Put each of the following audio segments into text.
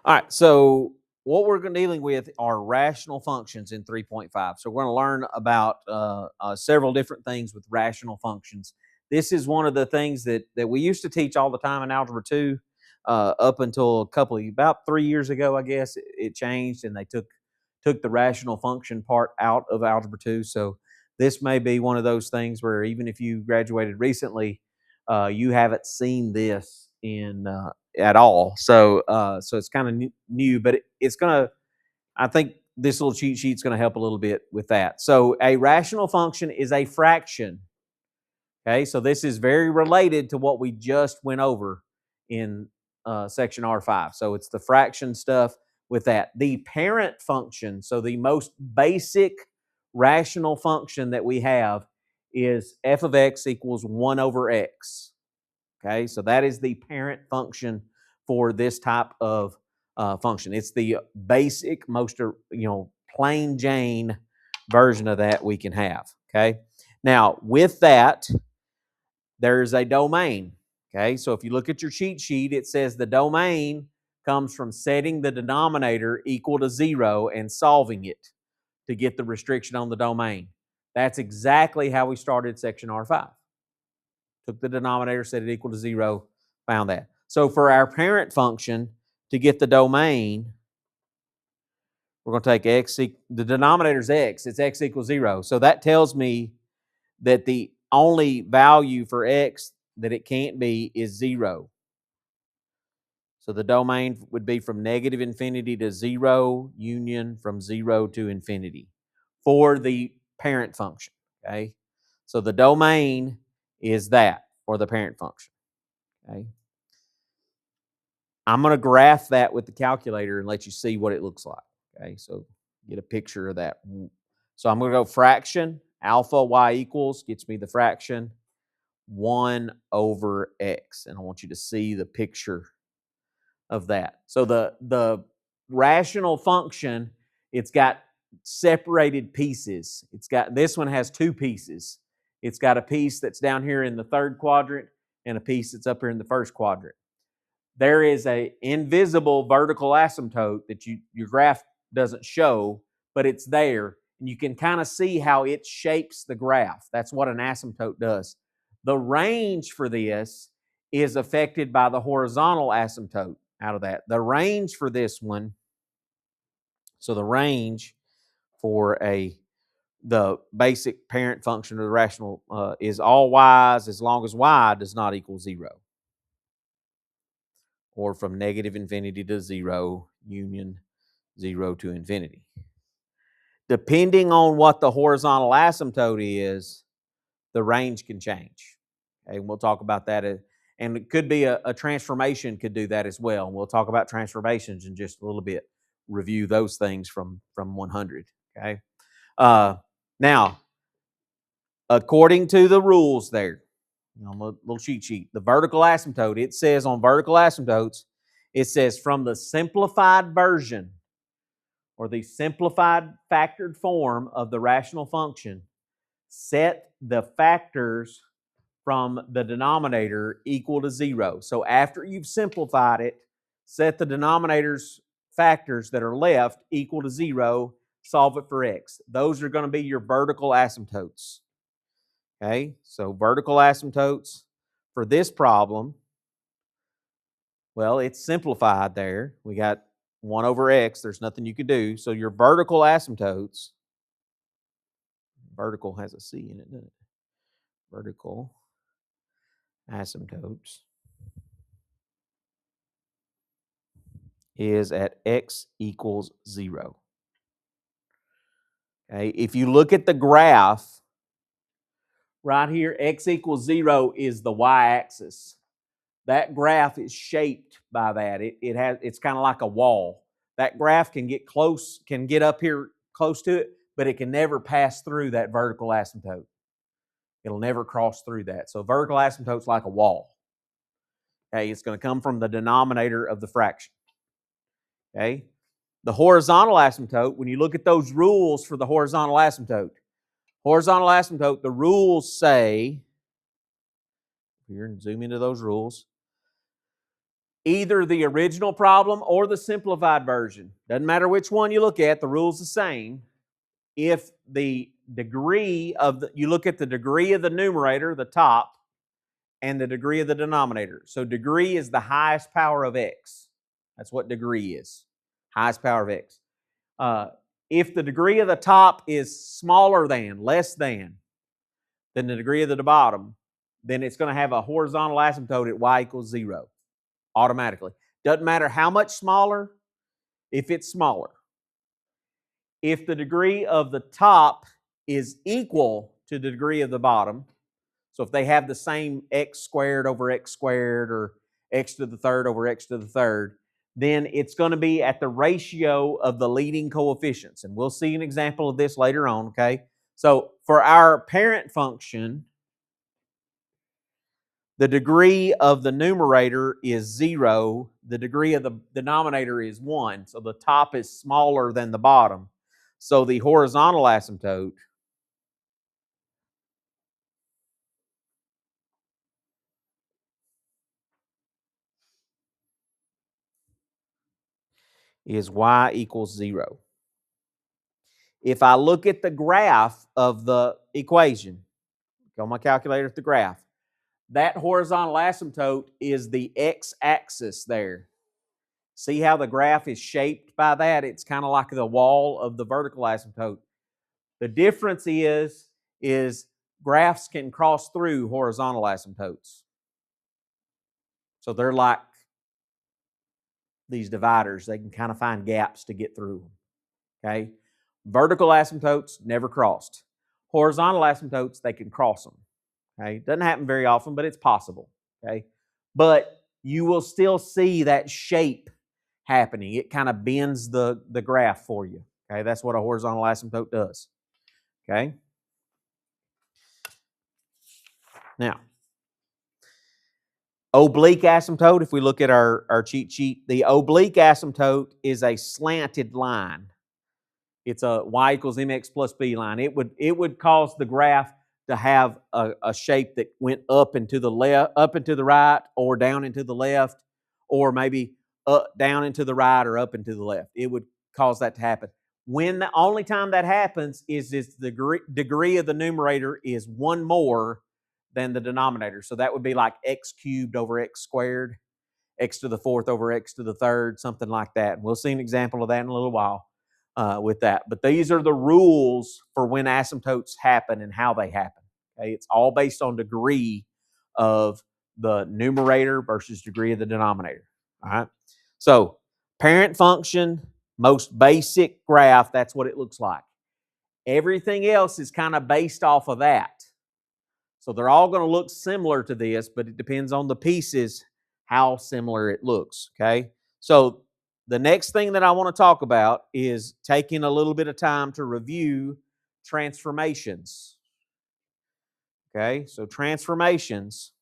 All right, so what we're dealing with are rational functions in 3.5. So we're going to learn about several different things with rational functions. This is one of the things that we used to teach all the time in Algebra 2 up until about 3 years ago, I guess. It changed and they took the rational function part out of Algebra 2. So this may be one of those things where even if you graduated recently, you haven't seen this in at all. So it's kind of new, but it's gonna. I think this little cheat sheet's going to help a little bit with that. So a rational function is a fraction. Okay, so this is very related to what we just went over in section R5. So it's the fraction stuff with that. The parent function, so the most basic rational function that we have is f of x equals 1 over x. Okay, so that is the parent function for this type of function. It's the basic, most plain Jane version of that we can have. Okay, now with that, there's a domain. Okay, so if you look at your cheat sheet, it says the domain comes from setting the denominator equal to 0 and solving it to get the restriction on the domain. That's exactly how we started section R5. Took the denominator, set it equal to 0, found that. So for our parent function, to get the domain, we're going to take x, the denominator is x, it's x equals 0. So that tells me that the only value for x that it can't be is 0. So the domain would be from negative infinity to 0, union from 0 to infinity for the parent function. Okay, so the domain is that for the parent function. Okay, I'm going to graph that with the calculator and let you see what it looks like. Okay, so get a picture of that. So I'm going to go fraction, alpha y equals, gets me the fraction, 1 over x. And I want you to see the picture of that. So the rational function, it's got separated pieces. This one has 2 pieces. It's got a piece that's down here in the third quadrant and a piece that's up here in the first quadrant. There is an invisible vertical asymptote that your graph doesn't show, but it's there. And you can kind of see how it shapes the graph. That's what an asymptote does. The range for this is affected by the horizontal asymptote out of that. The range for this one, so the range for the basic parent function of the rational is all y's as long as y does not equal 0. Or from negative infinity to 0, union 0 to infinity. Depending on what the horizontal asymptote is, the range can change. Okay, and we'll talk about that. And it could be a transformation could do that as well. And we'll talk about transformations in just a little bit. Review those things from 100. Okay. Now, according to the rules there, on the little cheat sheet, the vertical asymptote, it says on vertical asymptotes, it says from the simplified version or the simplified factored form of the rational function, set the factors from the denominator equal to 0. So after you've simplified it, set the denominator's factors that are left equal to 0, solve it for x. Those are going to be your vertical asymptotes. Okay, so vertical asymptotes for this problem, well, it's simplified there. We got 1 over x. There's nothing you could do. So your vertical asymptotes, vertical has a C in it, doesn't it? Vertical asymptotes is at x equals 0. Okay, if you look at the graph, right here, x equals 0 is the y-axis. That graph is shaped by that. It's kind of like a wall. That graph can get up here close to it, but it can never pass through that vertical asymptote. It'll never cross through that. So vertical asymptote's like a wall. Okay, it's going to come from the denominator of the fraction. Okay, the horizontal asymptote, when you look at those rules for the horizontal asymptote, the rules say, here and zoom into those rules, either the original problem or the simplified version. Doesn't matter which one you look at, the rule's the same. If the degree of you look at the degree of the numerator, the top, and the degree of the denominator. So degree is the highest power of x. That's what degree is. Highest power of x. If the degree of the top is smaller than, less than the degree of the bottom, then it's going to have a horizontal asymptote at y equals 0 automatically. Doesn't matter how much smaller, if it's smaller. If the degree of the top is equal to the degree of the bottom, so if they have the same x squared over x squared or x to the third over x to the third, then it's going to be at the ratio of the leading coefficients. And we'll see an example of this later on, okay? So for our parent function, the degree of the numerator is 0. The degree of the denominator is 1. So the top is smaller than the bottom. So the horizontal asymptote is y equals 0. If I look at the graph of the equation, go on my calculator at the graph, that horizontal asymptote is the x-axis there. See how the graph is shaped by that? It's kind of like the wall of the vertical asymptote. The difference is graphs can cross through horizontal asymptotes. So they're like these dividers. They can kind of find gaps to get through them. Okay? Vertical asymptotes never crossed. Horizontal asymptotes, they can cross them. Okay? Doesn't happen very often, but it's possible. Okay? But you will still see that shape happening. It kind of bends the graph for you. Okay? That's what a horizontal asymptote does. Okay? Now, oblique asymptote, if we look at our cheat sheet, the oblique asymptote is a slanted line. It's a y equals mx plus b line. It would cause the graph to have a shape that went up and to the left, up and to the right, or down and to the left, or maybe down and to the right or up and to the left. It would cause that to happen. When the only time that happens is the degree of the numerator is 1 more than the denominator. So that would be like x cubed over x squared, x to the fourth over x to the third, something like that. And we'll see an example of that in a little while with that. But these are the rules for when asymptotes happen and how they happen. Okay? It's all based on degree of the numerator versus degree of the denominator. All right. So parent function, most basic graph, that's what it looks like. Everything else is kind of based off of that. So they're all going to look similar to this, but it depends on the pieces how similar it looks, okay? So the next thing that I want to talk about is taking a little bit of time to review transformations. Okay, so transformations.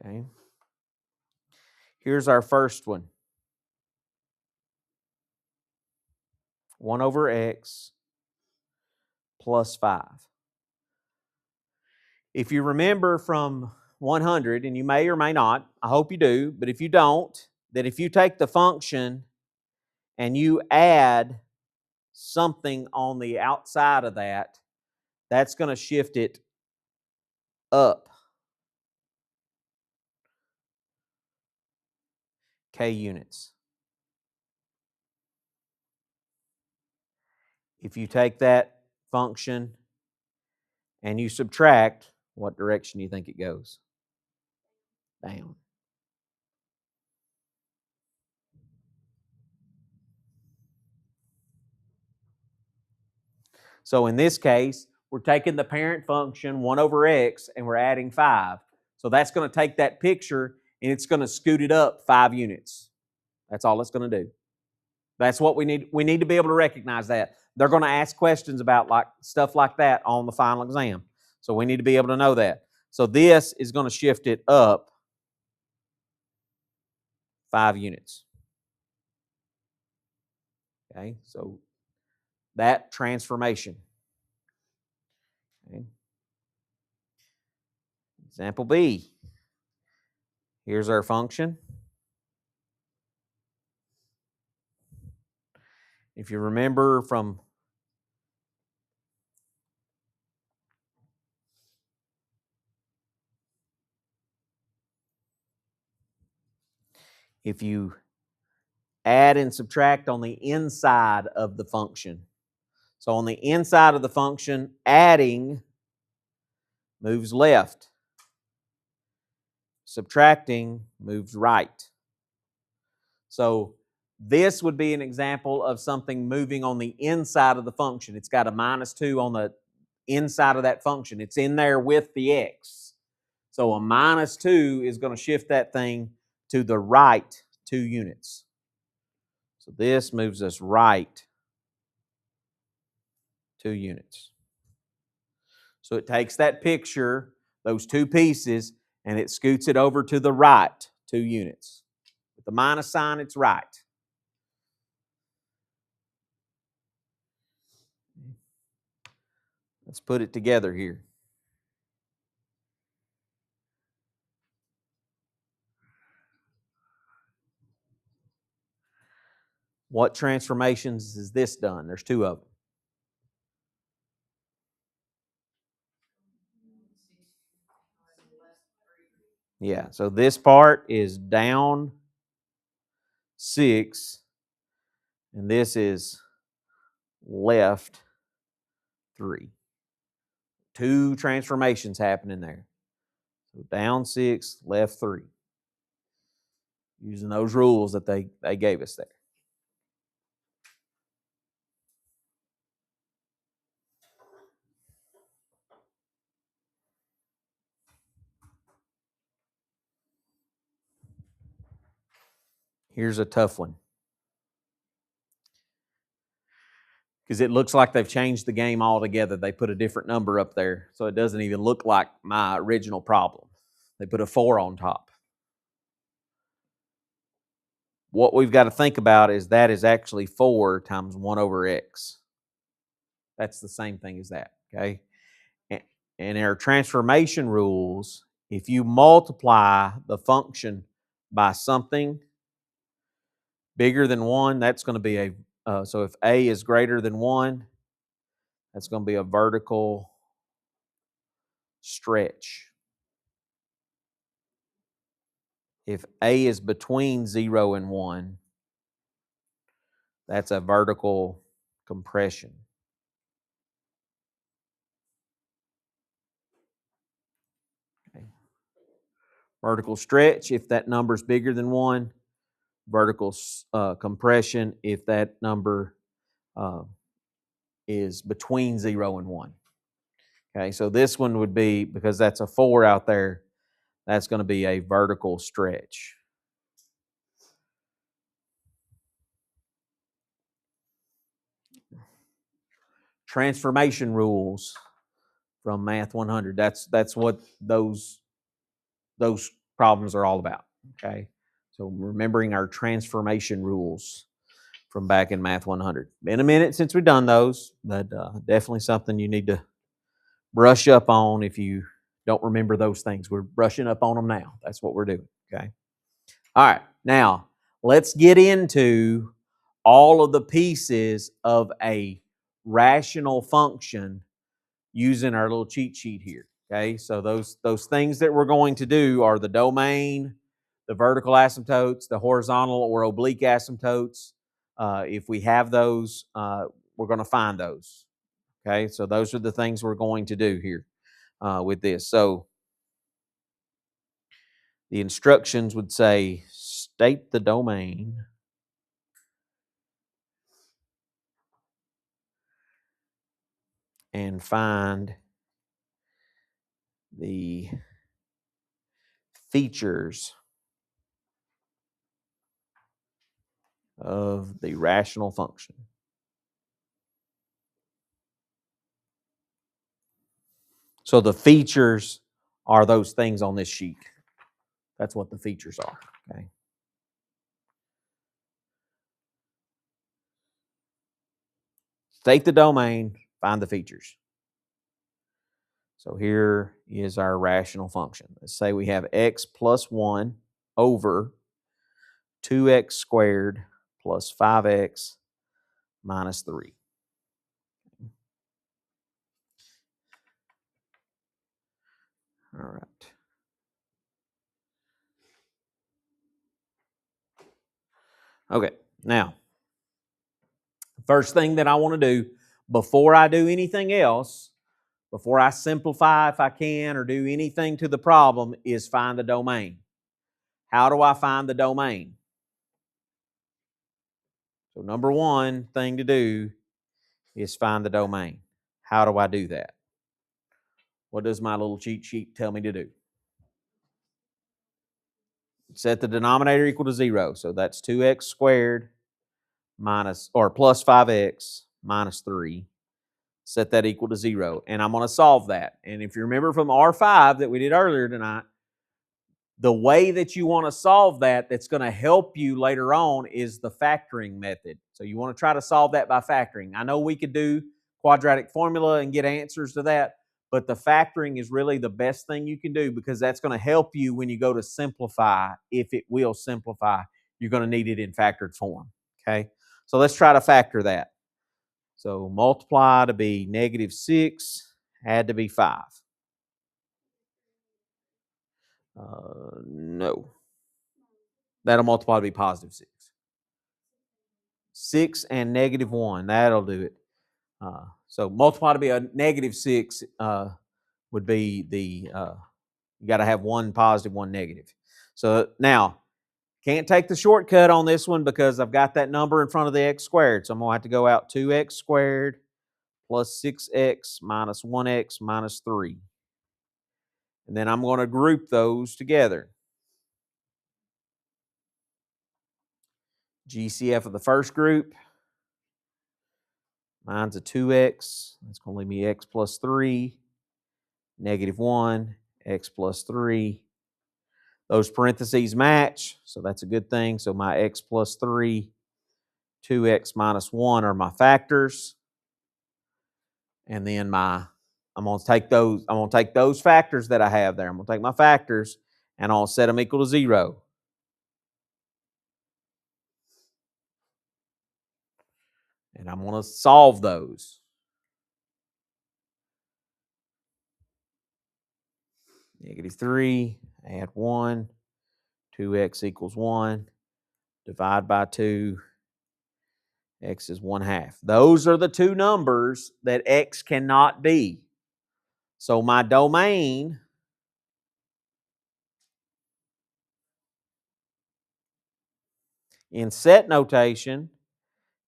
Okay. Here's our first one. 1 over x plus 5. If you remember from 100, and you may or may not, I hope you do, but if you don't, that if you take the function and you add something on the outside of that, that's going to shift it up k units. If you take that function and you subtract, what direction do you think it goes? Down. So in this case, we're taking the parent function 1 over x and we're adding 5. So that's going to take that picture and it's going to scoot it up 5 units. That's all it's going to do. That's what we need. We need to be able to recognize that. They're going to ask questions about like stuff like that on the final exam. So we need to be able to know that. So this is going to shift it up 5 units. Okay, so that transformation. Okay. Example B. Here's our function. If you remember from if you add and subtract on the inside of the function. So on the inside of the function, adding moves left. Subtracting moves right. So this would be an example of something moving on the inside of the function. It's got a -2 on the inside of that function. It's in there with the x. So a -2 is going to shift that thing to the right 2 units. So this moves us right 2 units. So it takes that picture, those 2 pieces, and it scoots it over to the right 2 units. With the minus sign, it's right. Let's put it together here. What transformations is this done? There's 2 of them. Yeah, so this part is down 6, and this is left 3. 2 transformations happening there. So down 6, left 3. Using those rules that they gave us there. Here's a tough one. Because it looks like they've changed the game altogether. They put a different number up there, so it doesn't even look like my original problem. They put a 4 on top. What we've got to think about is that is actually 4 times 1 over x. That's the same thing as that, okay? And in our transformation rules, if you multiply the function by something bigger than 1, that's going to be a, so if a is greater than 1, that's going to be a vertical stretch. If a is between 0 and 1, that's a vertical compression. Okay. Vertical stretch, if that number is bigger than 1. Vertical compression, if that number is between 0 and 1. Okay, so this one would be, because that's a 4 out there, that's going to be a vertical stretch. Transformation rules from Math 100. That's what those problems are all about. Okay, so remembering our transformation rules from back in Math 100. Been a minute since we've done those, but definitely something you need to brush up on if you don't remember those things. We're brushing up on them now. That's what we're doing. Okay. All right. Now let's get into all of the pieces of a rational function using our little cheat sheet here. Okay, so those things that we're going to do are the domain, the vertical asymptotes, the horizontal or oblique asymptotes. If we have those, we're going to find those. Okay, so those are the things we're going to do here with this. So the instructions would say, state the domain. And find the features of the rational function. So the features are those things on this sheet. That's what the features are. Okay. State the domain, find the features. So here is our rational function. Let's say we have x plus 1 over 2x squared plus 5x minus 3. All right. Okay, now, first thing that I want to do before I do anything else, before I simplify if I can or do anything to the problem, is find the domain. How do I find the domain? So number one thing to do is find the domain. How do I do that? What does my little cheat sheet tell me to do? Set the denominator equal to 0. So that's 2x squared minus or plus 5x minus 3. Set that equal to 0. And I'm going to solve that. And if you remember from R5 that we did earlier tonight, the way that you want to solve that that's going to help you later on is the factoring method. So you want to try to solve that by factoring. I know we could do quadratic formula and get answers to that, but the factoring is really the best thing you can do because that's going to help you when you go to simplify. If it will simplify, you're going to need it in factored form. Okay, so let's try to factor that. So multiply to be -6, add to be 5. No. That'll multiply to be +6. 6 and -1, that'll do it. So multiply to be a -6 would be the, you got to have one positive, one negative. So now, can't take the shortcut on this one because I've got that number in front of the x squared. So I'm going to have to go out 2x squared plus 6x minus 1x minus 3. And then I'm going to group those together. GCF of the first group, mine's a 2x. That's going to leave me x plus 3, -1, x plus 3. Those parentheses match, so that's a good thing. So my x plus 3, 2x minus 1 are my factors. And then I'm going to take those factors that I have there. I'm going to take my factors and I'll set them equal to 0. And I'm going to solve those. -3, add 1, 2x equals 1, divide by 2, x is 1/2. Those are the two numbers that x cannot be. So my domain in set notation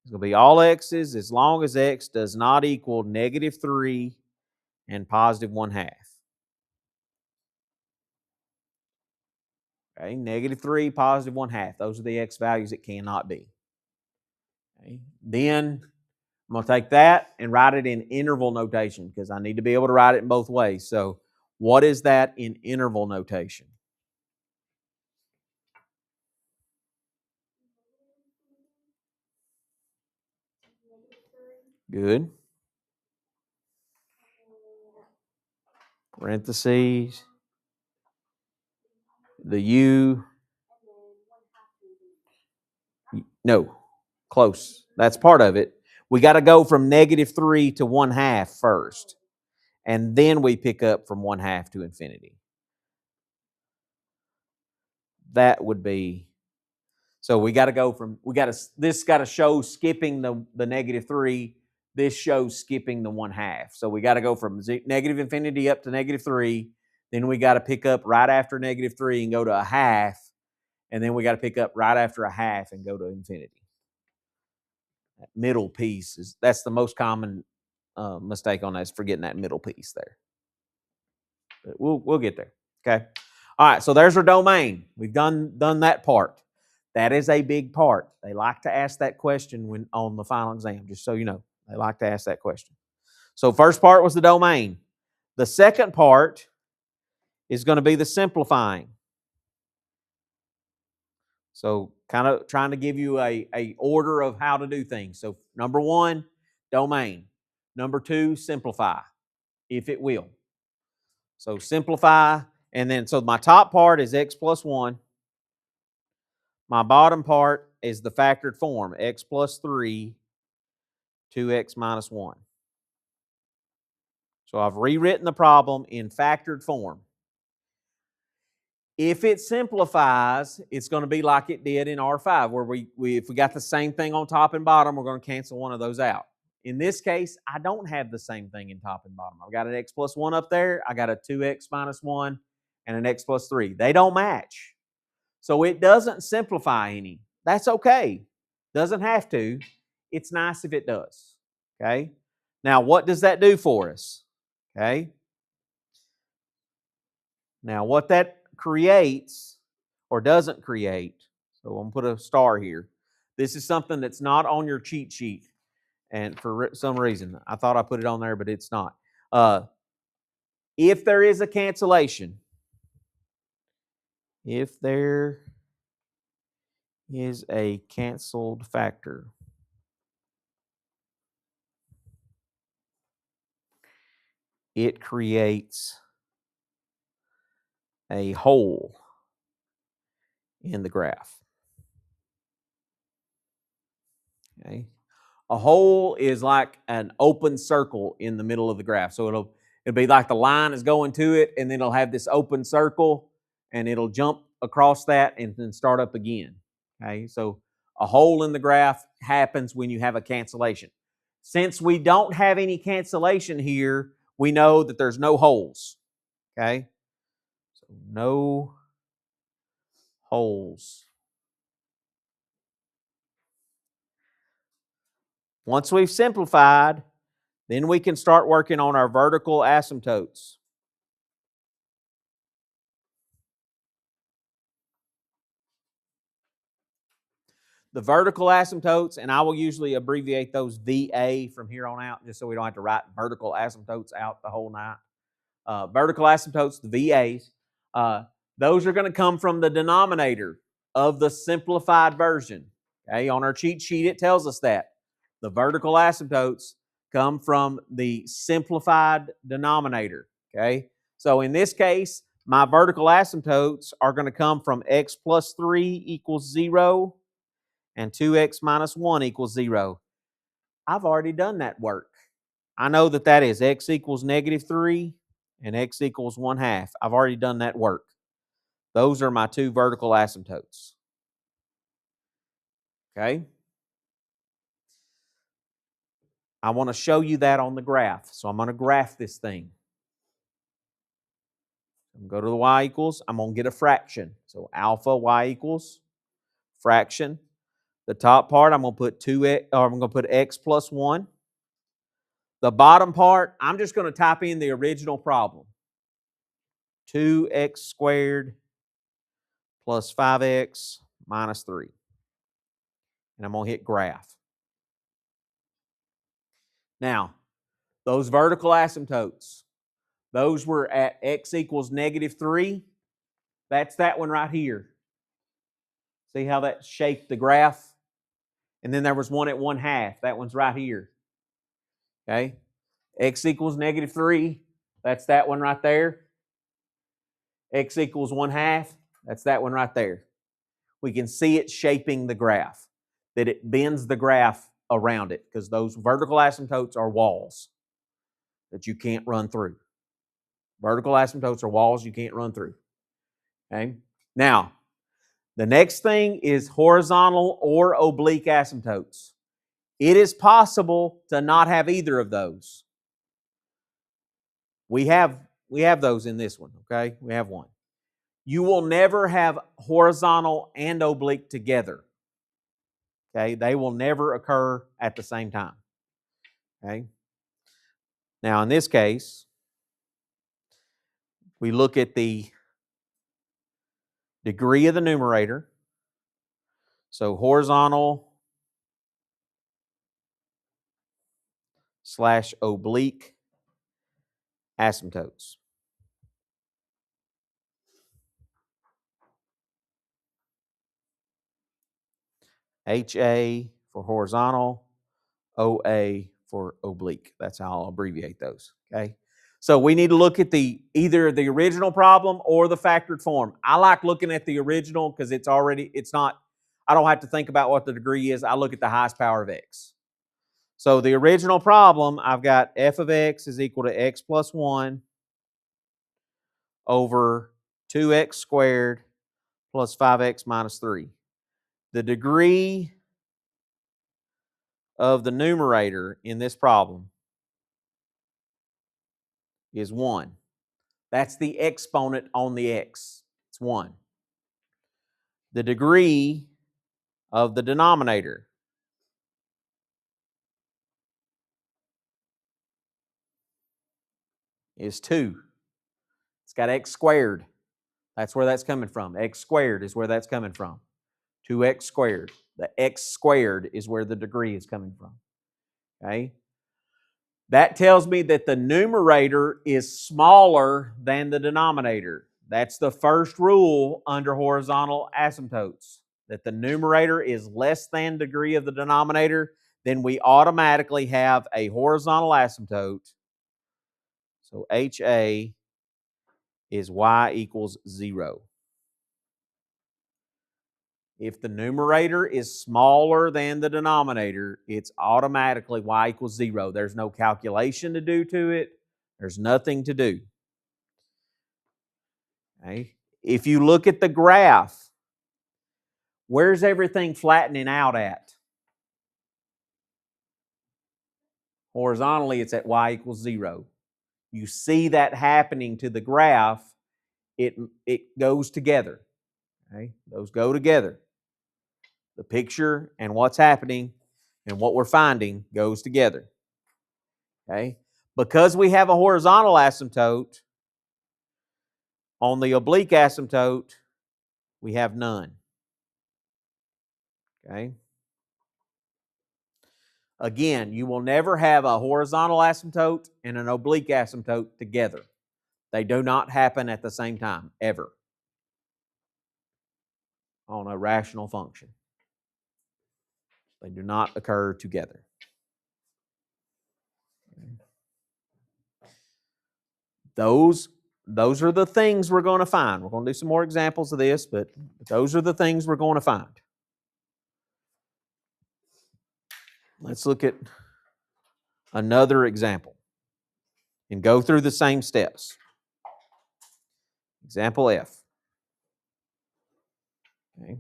is going to be all x's as long as x does not equal -3 and +1/2. Okay, -3, +1/2. Those are the x values it cannot be. Okay. Then I'm going to take that and write it in interval notation because I need to be able to write it in both ways. So what is that in interval notation? Good. Parentheses. The U. No. Close. That's part of it. We got to go from -3 to 1/2 first. And then we pick up from 1/2 to infinity. That would be, so we got to go from, this got to show skipping the -3. This shows skipping the 1/2. So we got to go from negative infinity up to -3. Then we got to pick up right after -3 and go to 1/2. And then we got to pick up right after 1/2 and go to infinity. That middle piece that's the most common mistake on that, is forgetting that middle piece there. But we'll get there. Okay. All right. So there's our domain. We've done that part. That is a big part. They like to ask that question when on the final exam, just so you know. They like to ask that question. So first part was the domain. The second part is going to be the simplifying. So kind of trying to give you a order of how to do things. So number one, domain. Number 2, simplify, if it will. So simplify, and then so my top part is x plus 1. My bottom part is the factored form, x plus 3, 2x minus 1. So I've rewritten the problem in factored form. If it simplifies, it's going to be like it did in R5, where if we got the same thing on top and bottom, we're going to cancel one of those out. In this case, I don't have the same thing in top and bottom. I've got an x plus 1 up there. I got a 2x minus 1 and an x plus 3. They don't match. So it doesn't simplify any. That's okay. Doesn't have to. It's nice if it does. Okay? Now, what does that do for us? Okay? Now, what that creates or doesn't create, so I'm going to put a star here. This is something that's not on your cheat sheet, and for some reason, I thought I put it on there, but it's not. If there is a cancellation, if there is a canceled factor, it creates a hole in the graph. Okay. A hole is like an open circle in the middle of the graph. So it'll be like the line is going to it, and then it'll have this open circle, and it'll jump across that and then start up again. Okay, so a hole in the graph happens when you have a cancellation. Since we don't have any cancellation here, we know that there's no holes. Okay, so no holes. Once we've simplified, then we can start working on our vertical asymptotes. The vertical asymptotes, and I will usually abbreviate those VA from here on out, just so we don't have to write vertical asymptotes out the whole night. Vertical asymptotes, the VAs, those are going to come from the denominator of the simplified version. Okay, on our cheat sheet, it tells us that. The vertical asymptotes come from the simplified denominator. Okay, so in this case, my vertical asymptotes are going to come from x plus 3 equals 0 and 2x minus 1 equals 0. I've already done that work. I know that that is x equals negative 3 and x equals 1/2. I've already done that work. Those are my two vertical asymptotes. Okay? I want to show you that on the graph. So I'm going to graph this thing. I'm going to go to the y equals. I'm going to get a fraction. So alpha y equals fraction. The top part, I'm going to put 2x, or I'm going to put x plus 1. The bottom part, I'm just going to type in the original problem. 2x squared plus 5x minus 3. And I'm going to hit graph. Now, those vertical asymptotes, those were at x equals negative 3. That's that one right here. See how that shaped the graph? And then there was one at 1/2. That one's right here. Okay? X equals negative 3. That's that one right there. X equals 1/2. That's that one right there. We can see it shaping the graph, that it bends the graph around it, because those vertical asymptotes are walls that you can't run through. Vertical asymptotes are walls you can't run through. Okay? Now, the next thing is horizontal or oblique asymptotes. It is possible to not have either of those. We have those in this one, okay? We have one. You will never have horizontal and oblique together. Okay? They will never occur at the same time. Okay? Now, in this case, we look at the degree of the numerator. So horizontal / oblique asymptotes. HA for horizontal, OA for oblique. That's how I'll abbreviate those, okay? So we need to look at either the original problem or the factored form. I like looking at the original because I don't have to think about what the degree is. I look at the highest power of x. So the original problem, I've got f of x is equal to x plus 1 over 2x squared plus 5x minus 3. The degree of the numerator in this problem is 1. That's the exponent on the x. It's 1. The degree of the denominator is 2. It's got x squared. That's where that's coming from. X squared is where that's coming from. 2x squared. The x squared is where the degree is coming from. Okay? That tells me that the numerator is smaller than the denominator. That's the first rule under horizontal asymptotes. That the numerator is less than degree of the denominator, then we automatically have a horizontal asymptote. So HA is y equals 0. If the numerator is smaller than the denominator, it's automatically y equals 0. There's no calculation to do to it. There's nothing to do. Okay? If you look at the graph, where's everything flattening out at? Horizontally, it's at y equals 0. You see that happening to the graph, it goes together. Okay? Those go together. The picture and what's happening and what we're finding goes together. Okay? Because we have a horizontal asymptote, on the oblique asymptote, we have none. Okay? Again, you will never have a horizontal asymptote and an oblique asymptote together. They do not happen at the same time, ever, on a rational function. They do not occur together. Those are the things we're going to find. We're going to do some more examples of this, but those are the things we're going to find. Let's look at another example and go through the same steps. Example F. Okay.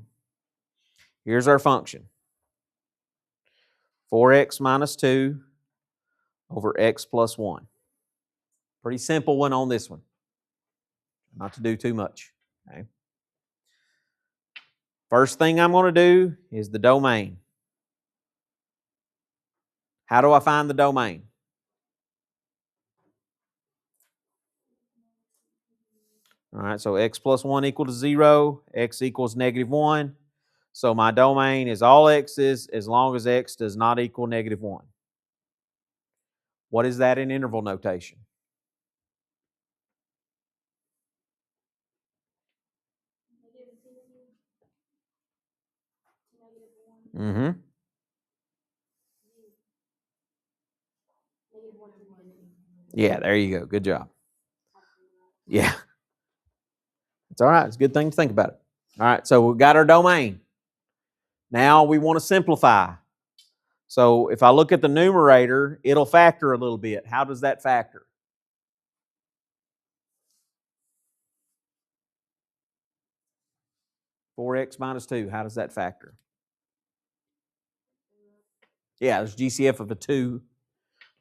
Here's our function. 4x minus 2 over x plus 1. Pretty simple one on this one. Not to do too much. Okay. First thing I'm going to do is the domain. How do I find the domain? All right, so x plus 1 equal to 0, x equals negative 1. So my domain is all x's as long as x does not equal negative 1. What is that in interval notation? Mm-hmm. Yeah, there you go. Good job. Yeah. It's all right. It's a good thing to think about it. All right, so we've got our domain. Now we want to simplify. So if I look at the numerator, it'll factor a little bit. How does that factor? (4x minus 2). How does that factor? Yeah, there's GCF of a 2.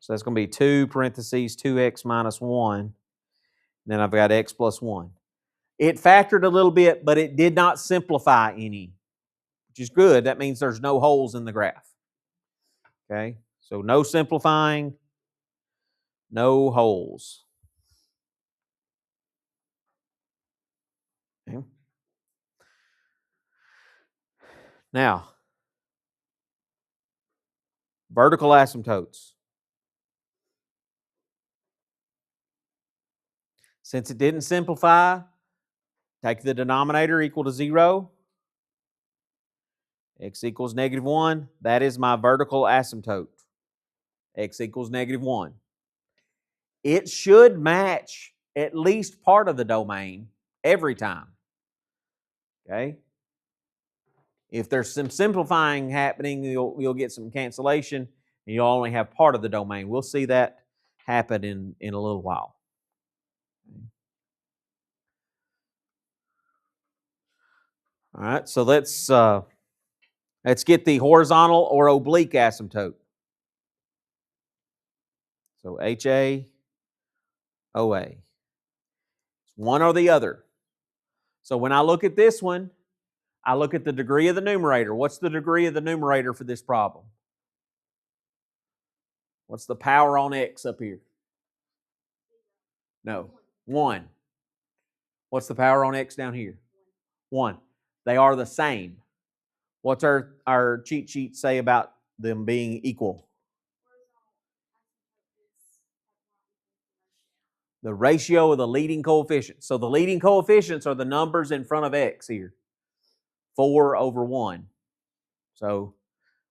So that's going to be 2 parentheses 2x minus 1. Then I've got x plus 1. It factored a little bit, but it did not simplify any, which is good. That means there's no holes in the graph. Okay, so no simplifying, no holes. Okay. Now, vertical asymptotes. Since it didn't simplify, take the denominator equal to 0. X equals negative 1. That is my vertical asymptote. X equals -1. It should match at least part of the domain every time. Okay? If there's some simplifying happening, you'll get some cancellation, and you'll only have part of the domain. We'll see that happen in a little while. All right, so let's get the horizontal or oblique asymptote. So HA, OA. It's one or the other. So when I look at this one, I look at the degree of the numerator. What's the degree of the numerator for this problem? What's the power on x up here? No, 1. What's the power on x down here? 1. They are the same. What's our cheat sheet say about them being equal? The ratio of the leading coefficients. So the leading coefficients are the numbers in front of x here. 4/1. So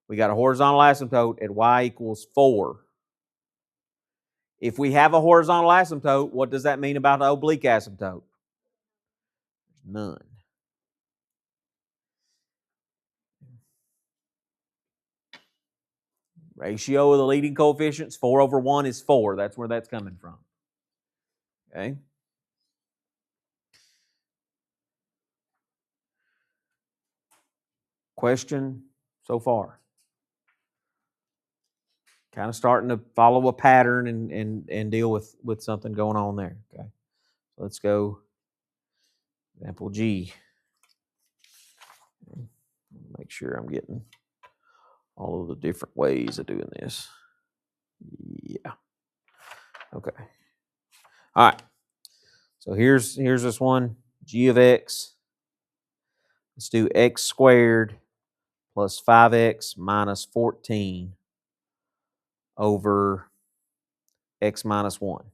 we got a horizontal asymptote at y equals 4. If we have a horizontal asymptote, what does that mean about the oblique asymptote? None. Ratio of the leading coefficients, 4/1 is 4. That's where that's coming from. Okay. Question so far? Kind of starting to follow a pattern and deal with something going on there. Okay. Let's go. Example G. Make sure I'm getting all of the different ways of doing this. Yeah. Okay. All right. So here's this one. G of x. Let's do x squared plus 5x minus 14 over x minus 1.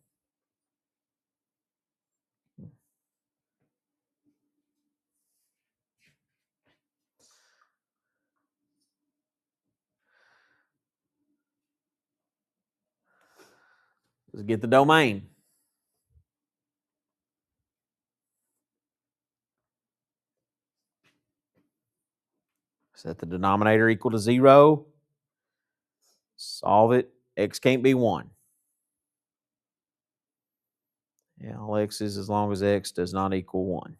Let's get the domain. Set the denominator equal to 0. Solve it. X can't be 1. Yeah, all x's as long as x does not equal 1.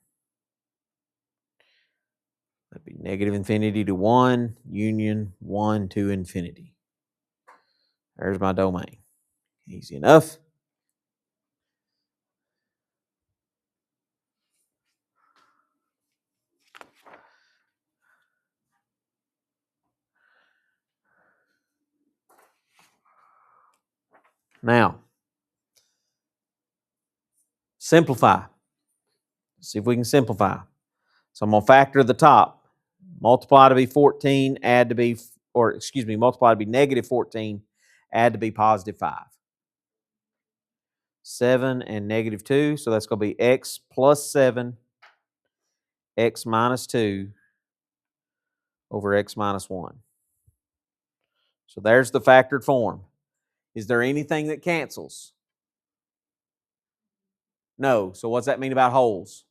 That'd be -infinity to 1, union 1 to infinity. There's my domain. Easy enough. Now, simplify. Let's see if we can simplify. So I'm going to factor the top. Multiply to be 14, add to be, or excuse me, multiply to be -14, add to be +5. 7 and -2, so that's going to be x plus 7, x minus 2 over x minus 1. So there's the factored form. Is there anything that cancels? No. So what's that mean about holes?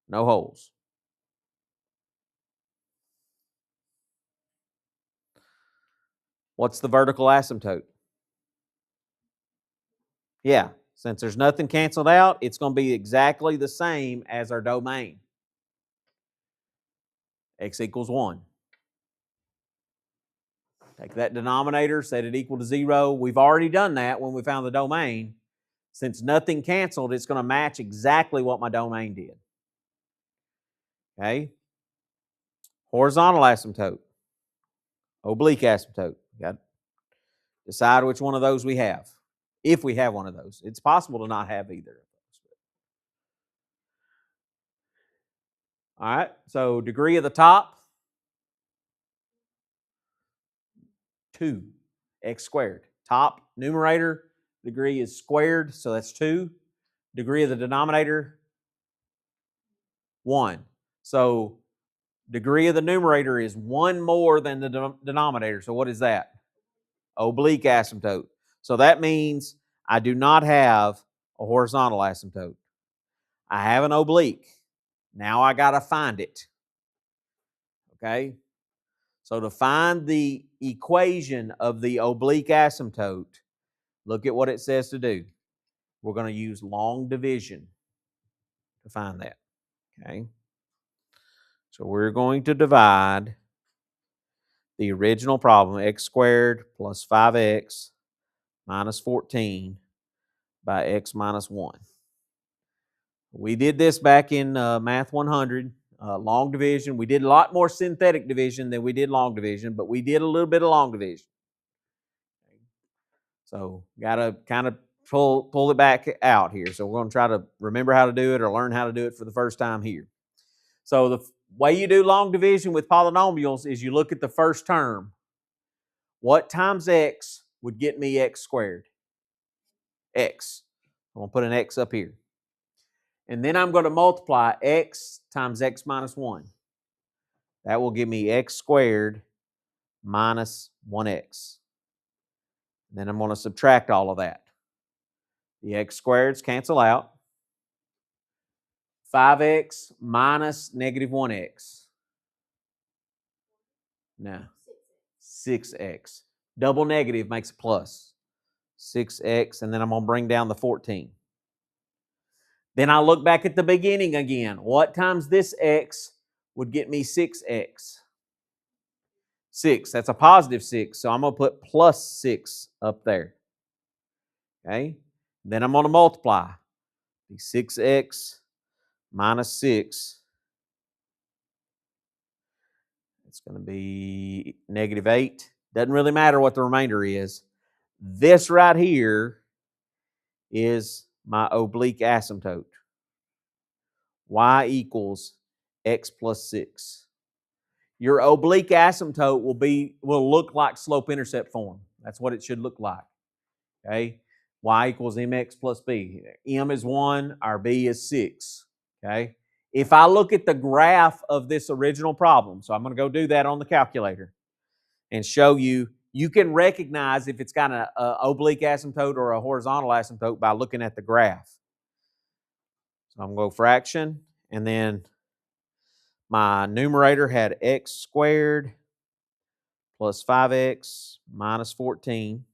No holes. What's the vertical asymptote? Yeah, since there's nothing canceled out, it's going to be exactly the same as our domain. X equals 1. Take that denominator, set it equal to 0. We've already done that when we found the domain. Since nothing canceled, it's going to match exactly what my domain did. Okay? Horizontal asymptote. Oblique asymptote. Got to decide which one of those we have. If we have one of those. It's possible to not have either of those. All right, so degree of the top, 2, x squared. Top numerator degree is squared, so that's 2. Degree of the denominator, 1. So degree of the numerator is 1 more than the denominator. So what is that? oblique asymptote. So that means I do not have a horizontal asymptote. I have an oblique. Now I got to find it. Okay? So to find the equation of the oblique asymptote, look at what it says to do. We're going to use long division to find that. Okay? So we're going to divide the original problem, x squared plus 5x minus 14 by x minus 1. We did this back in Math 100, long division. We did a lot more synthetic division than we did long division, but we did a little bit of long division. So got to kind of pull it back out here. So we're going to try to remember how to do it or learn how to do it for the first time here. So the way you do long division with polynomials is you look at the first term. What times x would get me x squared? X. I'm going to put an x up here. And then I'm going to multiply x times x minus 1. That will give me x squared minus 1x. Then I'm going to subtract all of that. The x squareds cancel out. 5x minus negative 1x. No. 6x. Double negative makes a plus. 6x, and then I'm going to bring down the 14. Then I look back at the beginning again. What times this x would get me 6x? 6. That's a positive 6, so I'm going to put plus 6 up there. Okay? Then I'm going to multiply. 6x minus 6. It's going to be negative 8. Doesn't really matter what the remainder is. This right here is my oblique asymptote. Y equals x plus 6. Your oblique asymptote will look like slope-intercept form. That's what it should look like. Okay? Y equals mx plus b. M is 1, our b is 6. Okay? If I look at the graph of this original problem, so I'm going to go do that on the calculator and show you, you can recognize if it's got an oblique asymptote or a horizontal asymptote by looking at the graph. So I'm going to go fraction, and then my numerator had x squared plus 5x minus 14.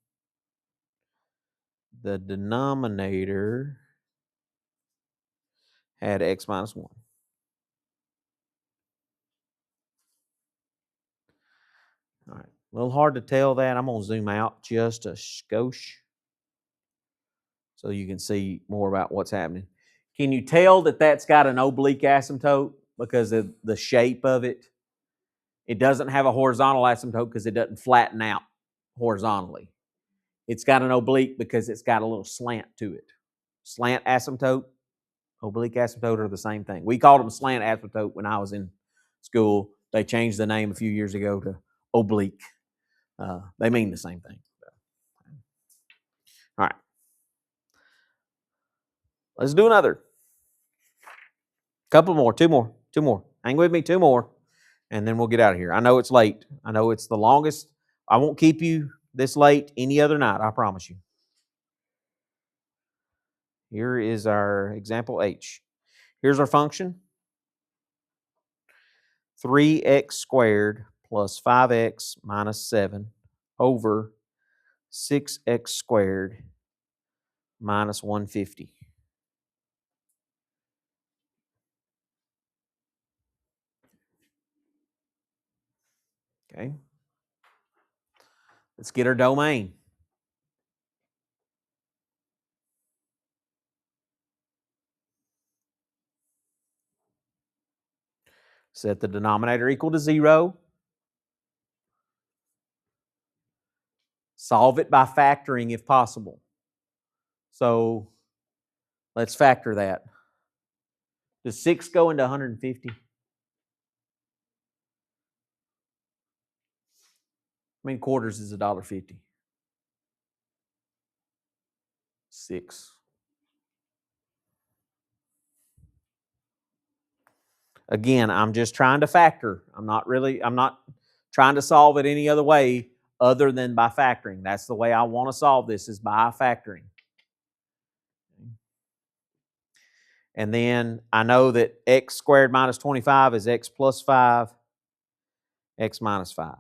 The denominator had x minus 1. All right, a little hard to tell that. I'm going to zoom out just a skosh so you can see more about what's happening. Can you tell that that's got an oblique asymptote because of the shape of it? It doesn't have a horizontal asymptote because it doesn't flatten out horizontally. It's got an oblique because it's got a little slant to it. Slant asymptote, oblique asymptote are the same thing. We called them slant asymptote when I was in school. They changed the name a few years ago to oblique. They mean the same thing. All right. Let's do another. Couple more, two more. Hang with me, 2 more, and then we'll get out of here. I know it's late. I know it's the longest. I won't keep you this late any other night, I promise you. Here is our example H. Here's our function. 3x squared plus 5x minus 7 over 6x squared minus 150. Okay. Let's get our domain. Set the denominator equal to 0. Solve it by factoring if possible. So let's factor that. Does 6 go into 150? How many quarters is $1.50? 6. Again, I'm just trying to factor. I'm not trying to solve it any other way other than by factoring. That's the way I want to solve this, is by factoring. And then I know that x squared minus 25 is x plus 5, x minus 5.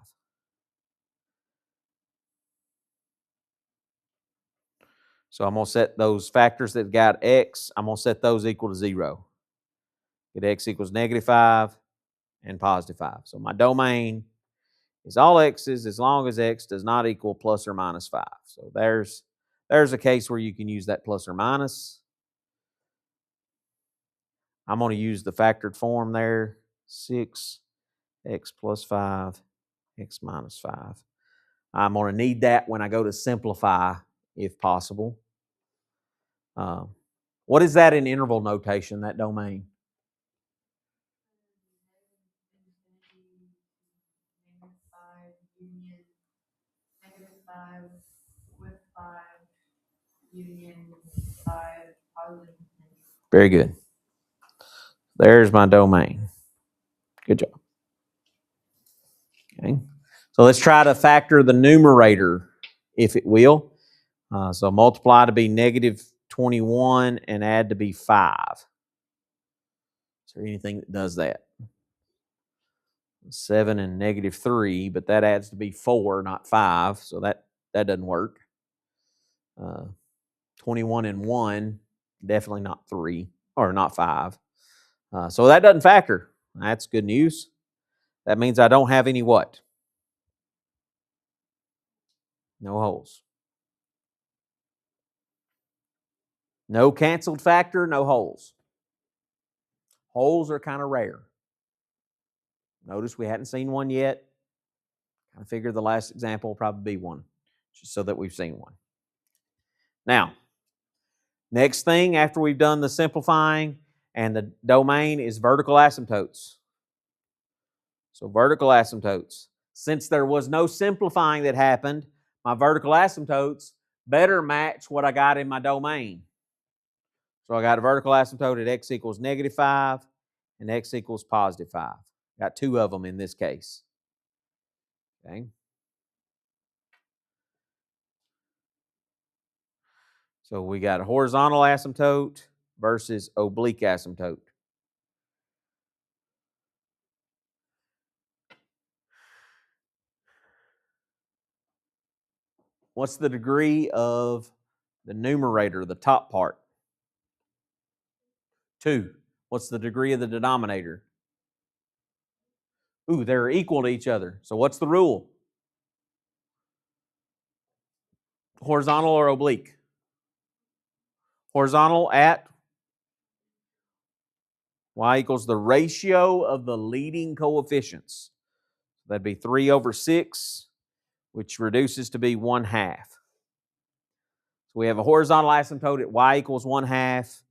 So I'm going to set those factors that got x, I'm going to set those equal to 0. Get x equals -5 and +5. So my domain is all x's as long as x does not equal plus or minus 5. So there's a case where you can use that plus or minus. I'm going to use the factored form there, 6 x plus 5, x minus 5. I'm going to need that when I go to simplify, if possible. What is that in interval notation, that domain? Very good. There's my domain. Good job. Okay. So let's try to factor the numerator, if it will. So multiply to be -21 and add to be 5. Is there anything that does that? 7 and -3, but that adds to be 4, not 5. So that doesn't work. 21 and 1, definitely not 3, or not 5. So that doesn't factor. That's good news. That means I don't have any what? No holes. No canceled factor, no holes. Holes are kind of rare. Notice we hadn't seen one yet. I figured the last example will probably be one, just so that we've seen one. Now, next thing after we've done the simplifying and the domain is vertical asymptotes. So vertical asymptotes. Since there was no simplifying that happened, my vertical asymptotes better match what I got in my domain. So I got a vertical asymptote at x equals -5 and x equals +5. Got two of them in this case. Okay. So we got a horizontal asymptote versus oblique asymptote. What's the degree of the numerator, the top part? 2. What's the degree of the denominator? Ooh, they're equal to each other. So what's the rule? Horizontal or oblique? Horizontal at y equals the ratio of the leading coefficients. That'd be 3/6, which reduces to be 1/2. So we have a horizontal asymptote at y equals 1/2,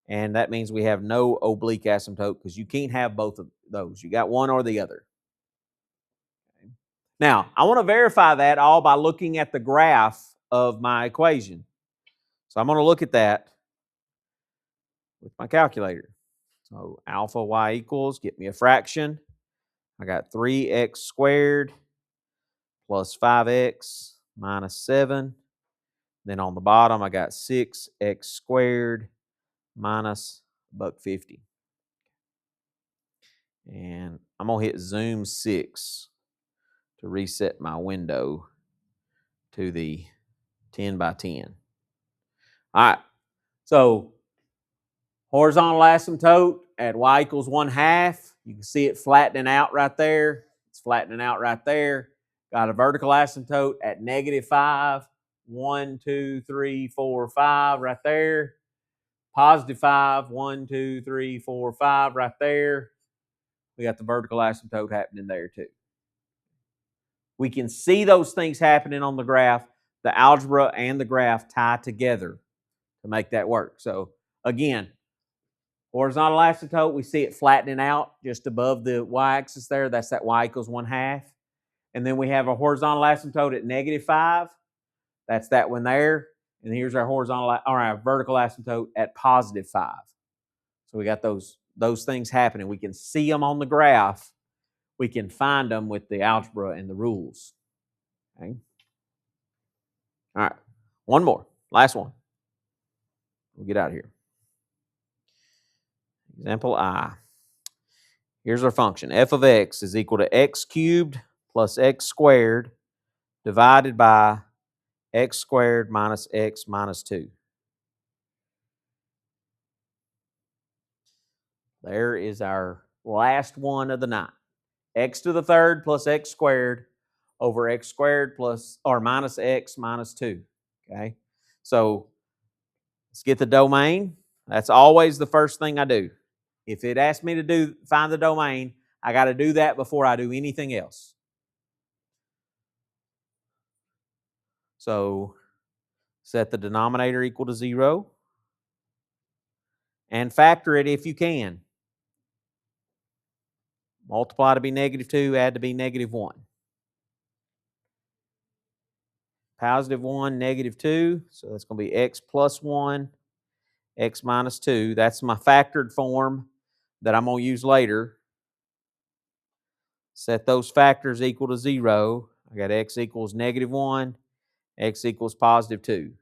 and that means we have no oblique asymptote because you can't have both of those. You got one or the other. Now, I want to verify that all by looking at the graph of my equation. So I'm going to look at that with my calculator. So alpha y equals, get me a fraction. I got 3x squared plus 5x minus 7. Then on the bottom, I got 6x squared minus $1.50. And I'm going to hit zoom 6 to reset my window to the 10 by 10. All right. So horizontal asymptote at y equals 1/2. You can see it flattening out right there. It's flattening out right there. Got a vertical asymptote at -5. 1, 2, 3, 4, 5 right there. +5. 1, 2, 3, 4, 5 right there. We got the vertical asymptote happening there too. We can see those things happening on the graph. The algebra and the graph tie together to make that work. So again, horizontal asymptote, we see it flattening out just above the y-axis there. That's that y equals 1/2. And then we have a horizontal asymptote at -5. That's that one there. And here's our horizontal or our vertical asymptote at +5. So we got those things happening. We can see them on the graph. We can find them with the algebra and the rules. Okay. All right. One more. Last one. We'll get out of here. Example I. Here's our function. F of x is equal to x cubed plus x squared divided by x squared minus x minus 2. There is our last one of the night. X to the third plus x squared over x squared plus or minus x minus 2. Okay, so let's get the domain. That's always the first thing I do. If it asks me to find the domain, I got to do that before I do anything else. So set the denominator equal to 0 and factor it if you can. Multiply to be -2, add to be -1. +1, -2, so that's going to be x plus 1, x minus 2. That's my factored form that I'm going to use later. Set those factors equal to 0. I got x equals -1, x equals +2.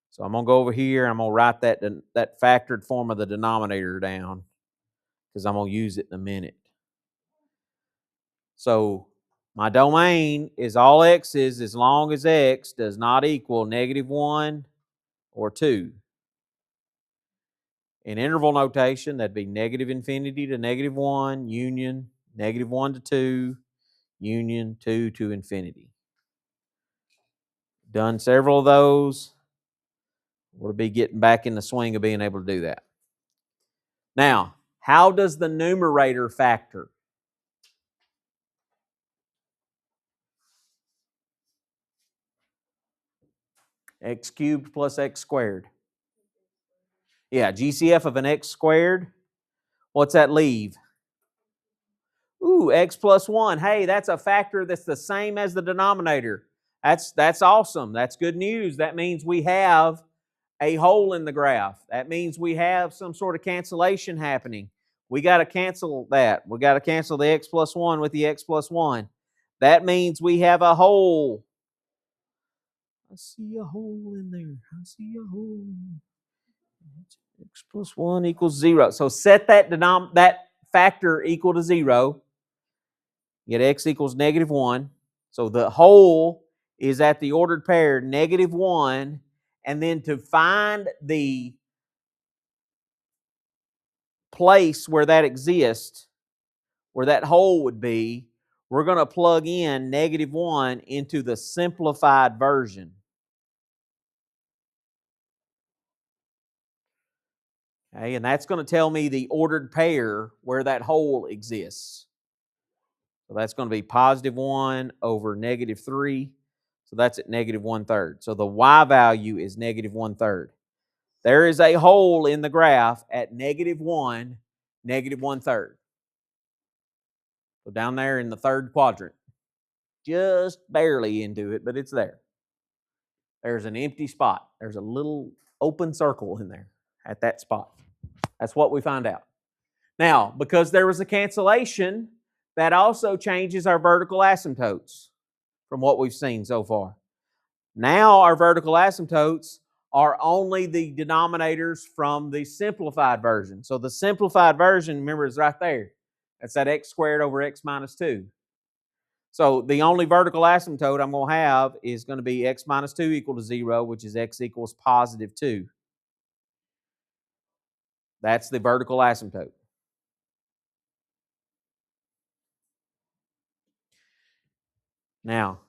So I'm going to go over here. I'm going to write that factored form of the denominator down because I'm going to use it in a minute. So my domain is all x's as long as x does not equal -1 or 2. In interval notation, that'd be -infinity to -1, union, -1 to 2, union 2 to infinity. Done several of those. We'll be getting back in the swing of being able to do that. Now, how does the numerator factor? X cubed plus x squared. Yeah, GCF of an x squared. What's that leave? Ooh, x plus 1. Hey, that's a factor that's the same as the denominator. That's awesome. That's good news. That means we have a hole in the graph. That means we have some sort of cancellation happening. We got to cancel that. We got to cancel the x plus 1 with the x plus 1. That means we have a hole. I see a hole in there. I see a hole. X plus 1 equals 0. So set that factor equal to 0. You get x equals -1. So the hole is at the ordered pair -1. And then to find the place where that exists, where that hole would be, we're going to plug in -1 into the simplified version. Okay, and that's going to tell me the ordered pair where that hole exists. So that's going to be +1 over -3. So that's at -1/3. So the y value is -1/3. There is a hole in the graph at -1, -1/3. So down there in the third quadrant. Just barely into it, but it's there. There's an empty spot. There's a little open circle in there at that spot. That's what we find out. Now, because there was a cancellation, that also changes our vertical asymptotes from what we've seen so far. Now our vertical asymptotes are only the denominators from the simplified version. So the simplified version, remember, is right there. That's that x squared over x minus 2. So the only vertical asymptote I'm going to have is going to be x minus 2 equal to 0, which is x equals +2. That's the vertical asymptote. Now,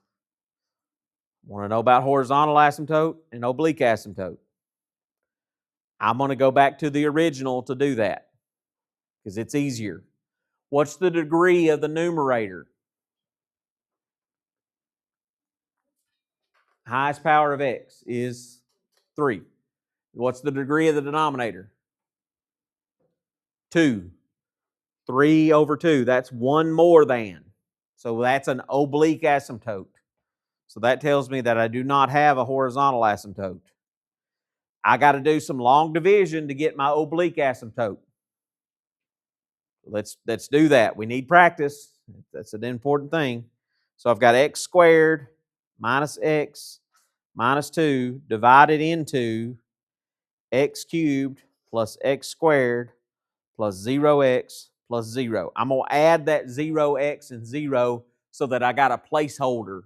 want to know about horizontal asymptote and oblique asymptote. I'm going to go back to the original to do that because it's easier. What's the degree of the numerator? Highest power of x is 3. What's the degree of the denominator? 2. 3 over 2. That's 1 more than. So that's an oblique asymptote. So that tells me that I do not have a horizontal asymptote. I got to do some long division to get my oblique asymptote. Let's do that. We need practice. That's an important thing. So I've got x squared minus x minus 2 divided into x cubed plus x squared plus 0x plus 0. I'm going to add that 0x and 0 so that I got a placeholder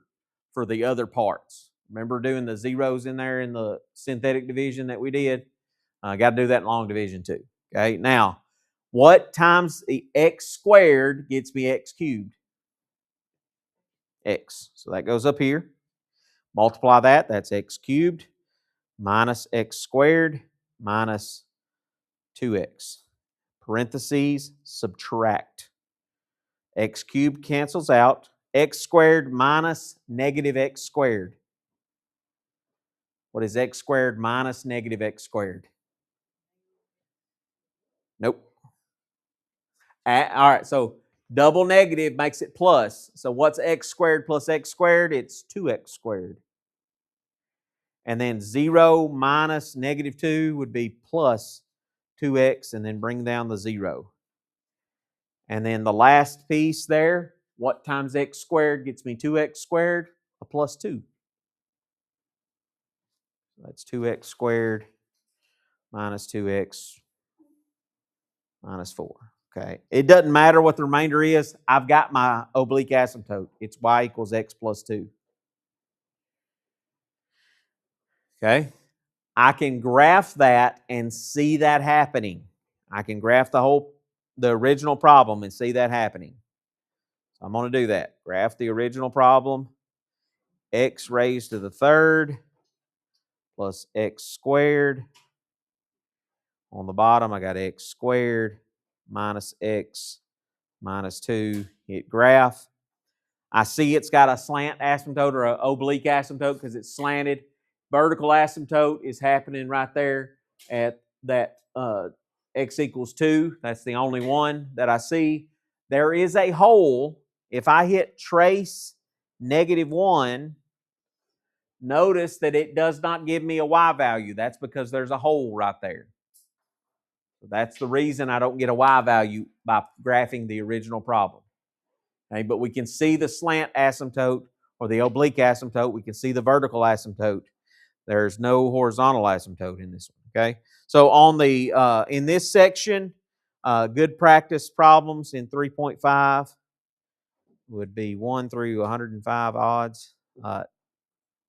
for the other parts. Remember doing the zeros in there in the synthetic division that we did? I got to do that in long division too. Okay, now what times the x squared gets me x cubed? X. So that goes up here. Multiply that, that's x cubed minus x squared minus 2x. Parentheses, subtract. X cubed cancels out. X squared minus negative x squared. What is x squared minus negative x squared? Nope. All right, so double negative makes it plus. So what's x squared plus x squared? It's 2x squared. And then 0 minus negative 2 would be plus 2x, and then bring down the 0. And then the last piece there, what times x squared gets me 2x squared? A plus 2. That's 2x squared minus 2x minus 4. Okay. It doesn't matter what the remainder is. I've got my oblique asymptote. It's y equals x plus 2. Okay. I can graph that and see that happening. I can graph the original problem and see that happening. So I'm going to do that. Graph the original problem. X raised to the third plus x squared. On the bottom, I got x squared minus x minus 2. Hit graph. I see it's got a slant asymptote or an oblique asymptote because it's slanted. Vertical asymptote is happening right there at that x equals 2. That's the only one that I see. There is a hole. If I hit trace -1, notice that it does not give me a y value. That's because there's a hole right there. So that's the reason I don't get a y value by graphing the original problem. Okay, but we can see the slant asymptote or the oblique asymptote. We can see the vertical asymptote. There's no horizontal asymptote in this one. Okay, so on the in this section, good practice problems in 3.5 would be 1 through 105 odds.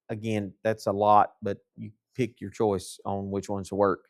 Again, that's a lot, but you pick your choice on which ones to work.